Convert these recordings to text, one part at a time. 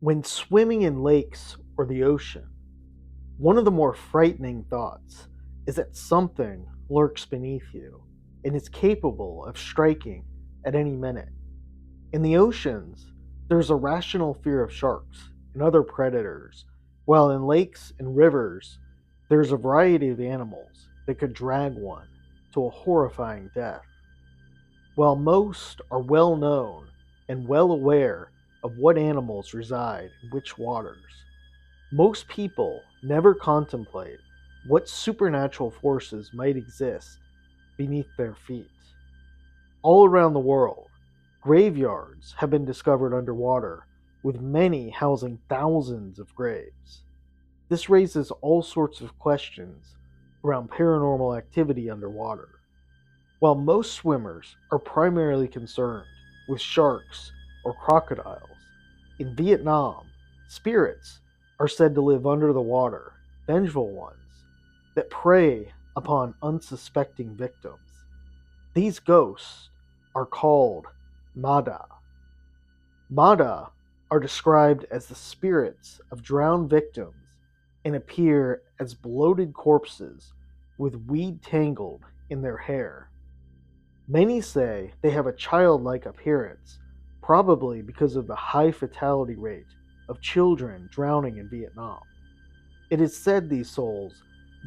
When swimming in lakes or the ocean, one of the more frightening thoughts is that something lurks beneath you and is capable of striking at any minute. In the oceans, there's a rational fear of sharks and other predators, while in lakes and rivers, there's a variety of animals that could drag one to a horrifying death. While most are well known and well aware of what animals reside in which waters, most people never contemplate what supernatural forces might exist beneath their feet. All around the world, graveyards have been discovered underwater, with many housing thousands of graves. This raises all sorts of questions around paranormal activity underwater. While most swimmers are primarily concerned with sharks or crocodiles, in Vietnam, spirits are said to live under the water, vengeful ones, that prey upon unsuspecting victims. These ghosts are called Mada. Mada are described as the spirits of drowned victims and appear as bloated corpses with weed tangled in their hair. Many say they have a childlike appearance, probably because of the high fatality rate of children drowning in Vietnam. It is said these souls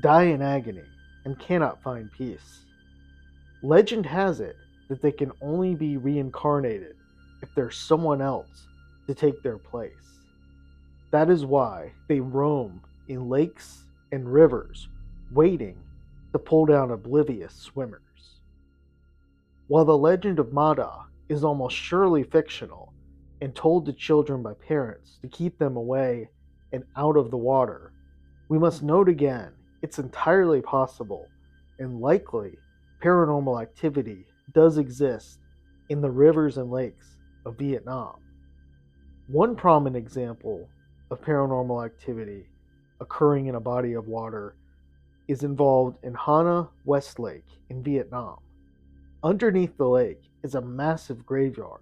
die in agony and cannot find peace. Legend has it that they can only be reincarnated if there's someone else to take their place. That is why they roam in lakes and rivers, waiting to pull down oblivious swimmers. While the legend of Mada is almost surely fictional and told to children by parents to keep them away and out of the water, we must note again it's entirely possible and likely paranormal activity does exist in the rivers and lakes of Vietnam. One prominent example of paranormal activity occurring in a body of water is involved in Hana West Lake in Vietnam. Underneath the lake is a massive graveyard,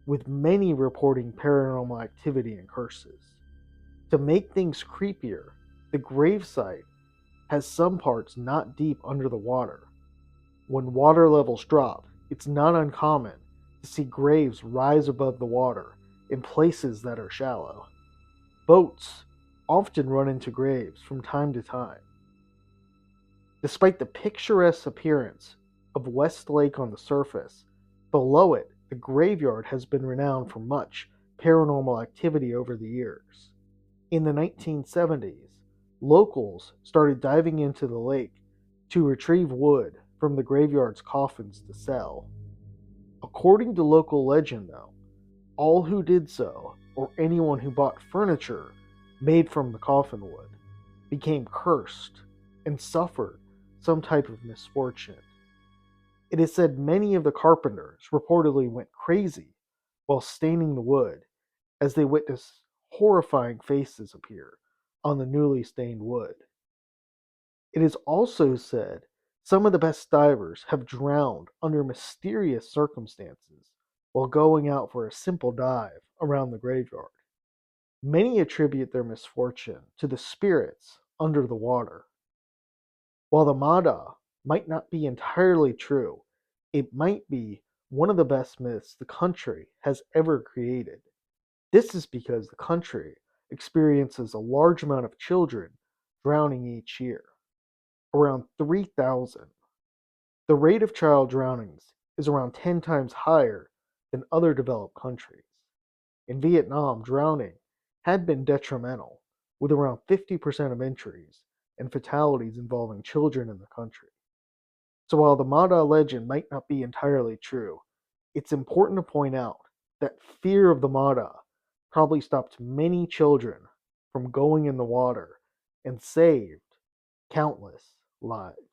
with many reporting paranormal activity and curses. To make things creepier, the gravesite has some parts not deep under the water. When water levels drop, it's not uncommon to see graves rise above the water in places that are shallow. Boats often run into graves from time to time. Despite the picturesque appearance of West Lake on the surface, below it, the graveyard has been renowned for much paranormal activity over the years. In the 1970s, locals started diving into the lake to retrieve wood from the graveyard's coffins to sell. According to local legend, though, all who did so, or anyone who bought furniture made from the coffin wood, became cursed and suffered some type of misfortune. It is said many of the carpenters reportedly went crazy while staining the wood as they witnessed horrifying faces appear on the newly stained wood. It is also said some of the best divers have drowned under mysterious circumstances while going out for a simple dive around the graveyard. Many attribute their misfortune to the spirits under the water. While the Mada might not be entirely true, it might be one of the best myths the country has ever created. This is because the country experiences a large amount of children drowning each year, around 3,000. The rate of child drownings is around 10 times higher than other developed countries. In Vietnam, drowning had been detrimental, with around 50% of injuries and fatalities involving children in the country. So while the Mada legend might not be entirely true, it's important to point out that fear of the Mada probably stopped many children from going in the water and saved countless lives.